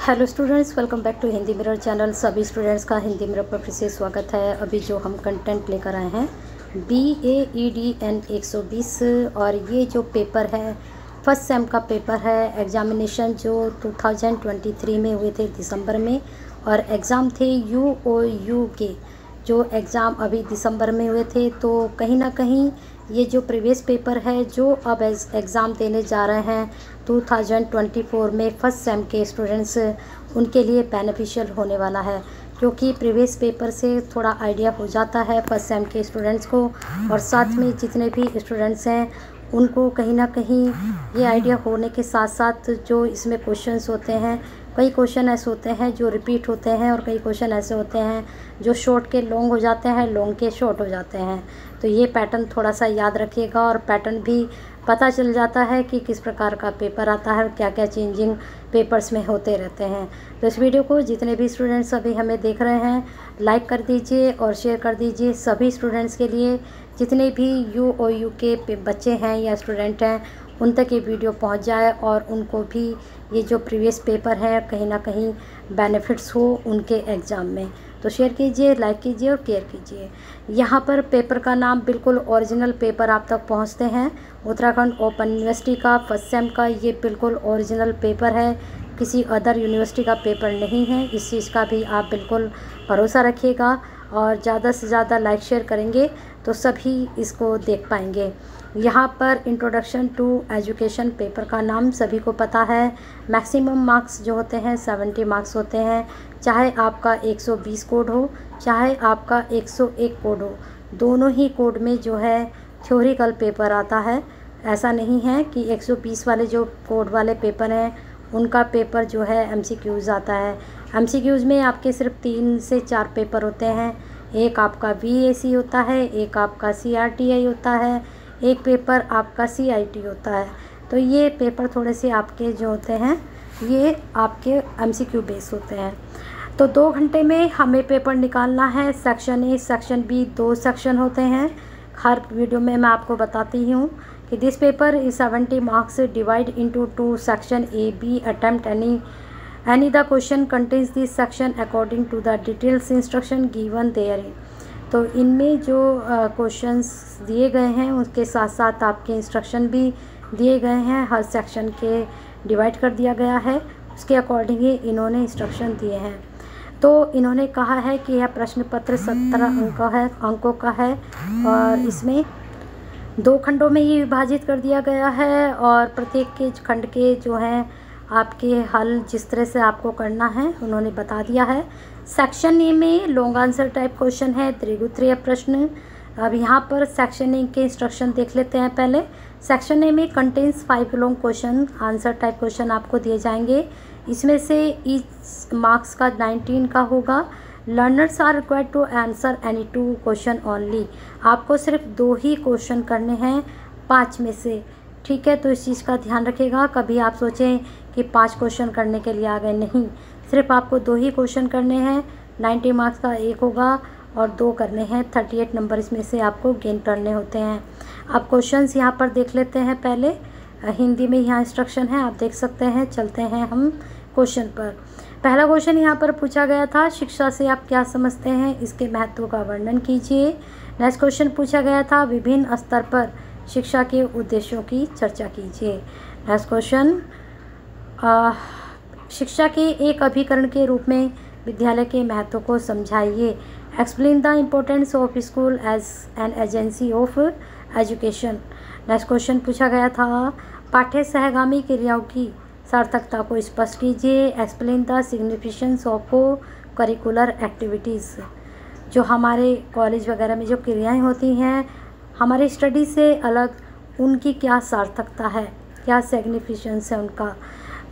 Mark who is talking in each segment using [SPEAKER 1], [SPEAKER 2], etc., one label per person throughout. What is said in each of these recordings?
[SPEAKER 1] Hello students, welcome back to Hindi mirror channel. सभी students का Hindi mirror पर फिर से स्वागत है। अभी जो हम कंटेंट लेकर आए हैं BAEDN 120 और ये जो पेपर है फर्स्ट सेम का पेपर है। एग्ज़ामिनेशन जो 2023 में हुए थे दिसंबर में, और एग्ज़ाम थे UOU के जो एग्ज़ाम अभी दिसंबर में हुए थे। तो कहीं ना कहीं ये जो प्रीवियस पेपर है जो अब एग्ज़ाम देने जा रहे हैं 2024 में फर्स्ट सेम के स्टूडेंट्स, उनके लिए बेनिफिशियल होने वाला है, क्योंकि प्रीवियस पेपर से थोड़ा आइडिया हो जाता है फर्स्ट सेम के स्टूडेंट्स को, और साथ में जितने भी स्टूडेंट्स हैं उनको कहीं ना कहीं ये आइडिया होने के साथ साथ जो इसमें क्वेश्चंस होते हैं, कई क्वेश्चन ऐसे होते हैं जो रिपीट होते हैं और कई क्वेश्चन ऐसे होते हैं जो शॉर्ट के लॉन्ग हो जाते हैं, लॉन्ग के शॉर्ट हो जाते हैं। तो ये पैटर्न थोड़ा सा याद रखिएगा, और पैटर्न भी पता चल जाता है कि किस प्रकार का पेपर आता है और क्या क्या चेंजिंग पेपर्स में होते रहते हैं। तो इस वीडियो को जितने भी स्टूडेंट्स अभी हमें देख रहे हैं लाइक कर दीजिए और शेयर कर दीजिए सभी स्टूडेंट्स के लिए। जितने भी UOU के बच्चे हैं या स्टूडेंट हैं उन तक ये वीडियो पहुंच जाए और उनको भी ये जो प्रीवियस पेपर है कहीं ना कहीं बेनिफिट्स हो उनके एग्ज़ाम में। तो शेयर कीजिए, लाइक कीजिए और केयर कीजिए। यहाँ पर पेपर का नाम बिल्कुल ओरिजिनल पेपर आप तक पहुँचते हैं। उत्तराखंड ओपन यूनिवर्सिटी का फर्स्ट सेम का ये बिल्कुल ओरिजिनल पेपर है, किसी अदर यूनिवर्सिटी का पेपर नहीं है। इस चीज़ का भी आप बिल्कुल भरोसा रखिएगा, और ज़्यादा से ज़्यादा लाइक शेयर करेंगे तो सभी इसको देख पाएंगे। यहाँ पर इंट्रोडक्शन टू एजुकेशन पेपर का नाम सभी को पता है। मैक्सिमम मार्क्स जो होते हैं 70 मार्क्स होते हैं, चाहे आपका 120 कोड हो चाहे आपका 101 कोड हो, दोनों ही कोड में जो है थ्योरिकल पेपर आता है। ऐसा नहीं है कि 120 वाले जो कोड वाले पेपर हैं उनका पेपर जो है MCQs आता है। MCQs में आपके सिर्फ 3 से 4 पेपर होते हैं। एक आपका VAC होता है, एक आपका CRTI होता है, एक पेपर आपका CIT होता है। तो ये पेपर थोड़े से आपके जो होते हैं ये आपके MCQ बेस होते हैं। तो 2 घंटे में हमें पेपर निकालना है। Section A section B 2 section होते हैं। हर वीडियो में मैं आपको बताती हूँ कि this paper is 70 marks divide into 2 section A B attempt any the question contains this section according to the details instruction given therein। तो इनमें जो क्वेश्चंस दिए गए हैं उसके साथ साथ आपके इंस्ट्रक्शन भी दिए गए हैं। हर सेक्शन के डिवाइड कर दिया गया है, उसके अकॉर्डिंग ही इन्होंने इंस्ट्रक्शन दिए हैं। तो इन्होंने कहा है कि यह प्रश्न पत्र 17 अंकों का है, और इसमें 2 खंडों में ही विभाजित कर दिया गया है, और प्रत्येक के खंड के जो हैं आपके हल जिस तरह से आपको करना है उन्होंने बता दिया है। सेक्शन ए में लॉन्ग आंसर टाइप क्वेश्चन है, त्रिगुत्रीय प्रश्न। अब यहाँ पर सेक्शन ए के इंस्ट्रक्शन देख लेते हैं पहले। सेक्शन ए में contains 5 long question answer type question आपको दिए जाएंगे। इसमें से ईच मार्क्स का 19 का होगा। Learners are required to answer any 2 question only. आपको सिर्फ 2 ही क्वेश्चन करने हैं 5 में से, ठीक है। तो इस चीज़ का ध्यान रखिएगा, कभी आप सोचें कि 5 क्वेश्चन करने के लिए आ गए, नहीं, सिर्फ आपको 2 ही क्वेश्चन करने हैं। 90 मार्क्स का 1 होगा और 2 करने हैं। 38 नंबर इसमें से आपको गेन करने होते हैं। अब क्वेश्चंस यहाँ पर देख लेते हैं पहले। हिंदी में यहाँ इंस्ट्रक्शन है, आप देख सकते हैं। चलते हैं हम क्वेश्चन पर। पहला क्वेश्चन यहाँ पर पूछा गया था, शिक्षा से आप क्या समझते हैं, इसके महत्व का वर्णन कीजिए। नेक्स्ट क्वेश्चन पूछा गया था, विभिन्न स्तर पर शिक्षा के उद्देश्यों की चर्चा कीजिए। नेक्स्ट क्वेश्चन, शिक्षा के एक अभिकरण के रूप में विद्यालय के महत्व को समझाइए। Explain the importance of school as an agency of education. Next question पूछा गया था, पाठ्य सहगामी क्रियाओं की सार्थकता को स्पष्ट कीजिए। Explain the significance of curricular activities. जो हमारे कॉलेज वगैरह में जो क्रियाएं होती हैं हमारी स्टडी से अलग, उनकी क्या सार्थकता है, क्या सिग्निफिकेंस है उनका।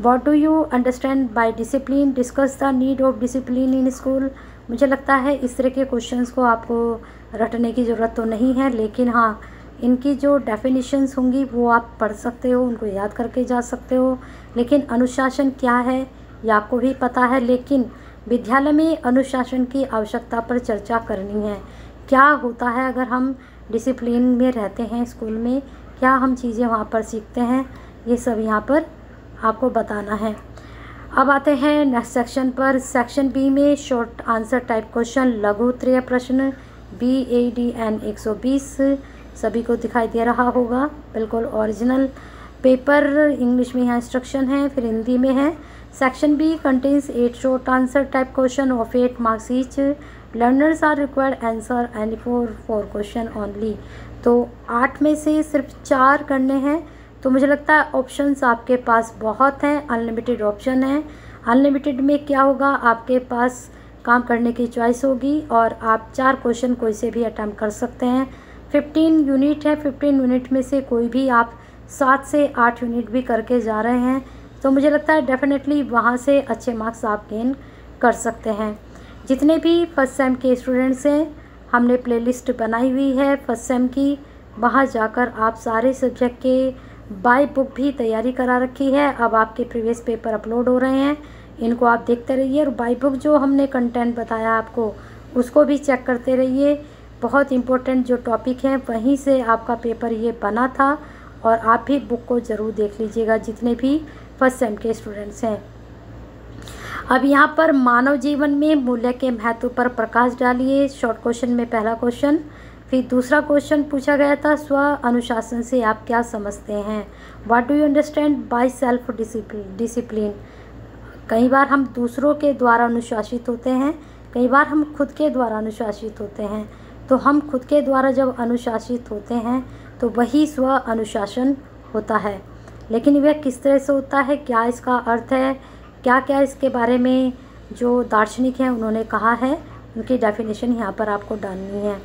[SPEAKER 1] What do you understand by discipline, discuss the need of discipline in school. मुझे लगता है इस तरह के क्वेश्चंस को आपको रटने की ज़रूरत तो नहीं है, लेकिन हाँ इनकी जो डेफिनेशंस होंगी वो आप पढ़ सकते हो, उनको याद करके जा सकते हो। लेकिन अनुशासन क्या है ये आपको भी पता है, लेकिन विद्यालय में अनुशासन की आवश्यकता पर चर्चा करनी है। क्या होता है अगर हम डिसिप्लिन में रहते हैं स्कूल में, क्या हम चीज़ें वहाँ पर सीखते हैं, ये सब यहाँ पर आपको बताना है। अब आते हैं नेक्स्ट सेक्शन पर। सेक्शन बी में शॉर्ट आंसर टाइप क्वेश्चन, लघु उत्तरीय प्रश्न BADN 120 सभी को दिखाई दे रहा होगा, बिल्कुल ओरिजिनल पेपर। इंग्लिश में यहाँ इंस्ट्रक्शन है, फिर हिंदी में है। Section B contains 8 short answer type question of 8 marks each. Learners are required answer any four question only. तो 8 में से सिर्फ 4 करने हैं। तो मुझे लगता है ऑप्शंस आपके पास बहुत हैं, अनलिमिटेड ऑप्शन है। अनलिमिटेड में क्या होगा, आपके पास काम करने की चॉइस होगी और आप 4 क्वेश्चन कोई से भी अटैम्प्ट कर सकते हैं। 15 यूनिट है, 15 यूनिट में से कोई भी आप 7 से 8 यूनिट भी करके जा रहे हैं, तो मुझे लगता है डेफिनेटली वहाँ से अच्छे मार्क्स आप गेन कर सकते हैं। जितने भी फर्स्ट सेम के स्टूडेंट्स हैं, हमने प्लेलिस्ट बनाई हुई है फर्स्ट सेम की, वहाँ जाकर आप सारे सब्जेक्ट के बाय बुक भी तैयारी करा रखी है। अब आपके प्रीवियस पेपर अपलोड हो रहे हैं, इनको आप देखते रहिए और बाय बुक जो हमने कंटेंट बताया आपको उसको भी चेक करते रहिए। बहुत इंपॉर्टेंट जो टॉपिक हैं वहीं से आपका पेपर ये बना था और आप भी बुक को ज़रूर देख लीजिएगा जितने भी फर्स्ट सेम के स्टूडेंट्स हैं। अब यहाँ पर मानव जीवन में मूल्य के महत्व पर प्रकाश डालिए, शॉर्ट क्वेश्चन में पहला क्वेश्चन। फिर दूसरा क्वेश्चन पूछा गया था, स्व अनुशासन से आप क्या समझते हैं, what do you understand by self discipline. कई बार हम दूसरों के द्वारा अनुशासित होते हैं, कई बार हम खुद के द्वारा अनुशासित होते हैं। तो हम खुद के द्वारा जब अनुशासित होते हैं तो वही स्व अनुशासन होता है, लेकिन वह किस तरह से होता है, क्या इसका अर्थ है, क्या क्या इसके बारे में जो दार्शनिक हैं उन्होंने कहा है, उनकी डेफिनेशन यहाँ पर आपको डालनी है।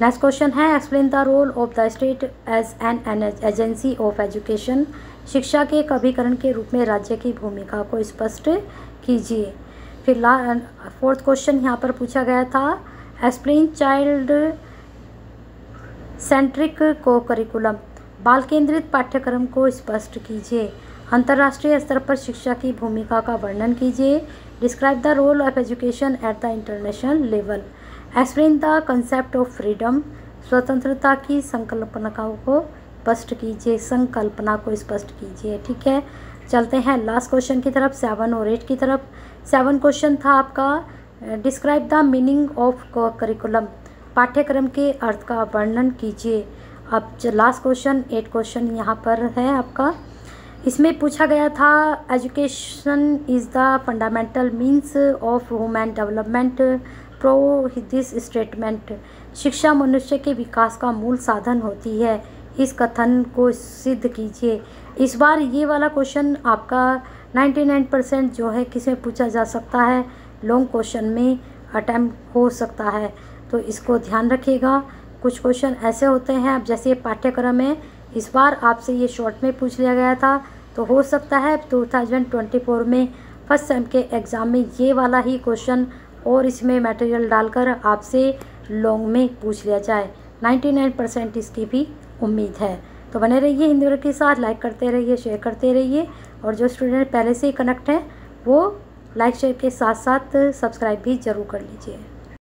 [SPEAKER 1] नेक्स्ट क्वेश्चन है, explain the role of the state as an agency of education. शिक्षा के एक अभिकरण के रूप में राज्य की भूमिका को स्पष्ट कीजिए। फिर फोर्थ क्वेश्चन यहाँ पर पूछा गया था, एक्सप्लेन चाइल्ड सेंट्रिक को करिकुलम। बाल केंद्रित पाठ्यक्रम को स्पष्ट कीजिए। अंतर्राष्ट्रीय स्तर पर शिक्षा की भूमिका का वर्णन कीजिए। Describe the role of education at the international level. Explain the concept of freedom. स्वतंत्रता की संकल्पना को स्पष्ट कीजिए, संकल्पना को स्पष्ट कीजिए। ठीक है, चलते हैं लास्ट क्वेश्चन की तरफ, 7 और 8 की तरफ। 7 क्वेश्चन था आपका, describe the meaning of curriculum. पाठ्यक्रम के अर्थ का वर्णन कीजिए। अब लास्ट क्वेश्चन 8 क्वेश्चन यहाँ पर है आपका, इसमें पूछा गया था, education is the fundamental means of human development, pro this statement. शिक्षा मनुष्य के विकास का मूल साधन होती है, इस कथन को सिद्ध कीजिए। इस बार ये वाला क्वेश्चन आपका 99% जो है किसमें पूछा जा सकता है, लॉन्ग क्वेश्चन में अटैम्प्ट हो सकता है, तो इसको ध्यान रखिएगा। कुछ क्वेश्चन ऐसे होते हैं, अब जैसे पाठ्यक्रम है, इस बार आपसे ये शॉर्ट में पूछ लिया गया था, तो हो सकता है 2024 में फर्स्ट सेम के एग्ज़ाम में ये वाला ही क्वेश्चन और इसमें मटेरियल डालकर आपसे लॉन्ग में पूछ लिया जाए। 99% इसकी भी उम्मीद है। तो बने रहिए हिंदी वर्ग के साथ, लाइक करते रहिए, शेयर करते रहिए, और जो स्टूडेंट पहले से ही कनेक्ट हैं वो लाइक शेयर के साथ साथ सब्सक्राइब भी ज़रूर कर लीजिए।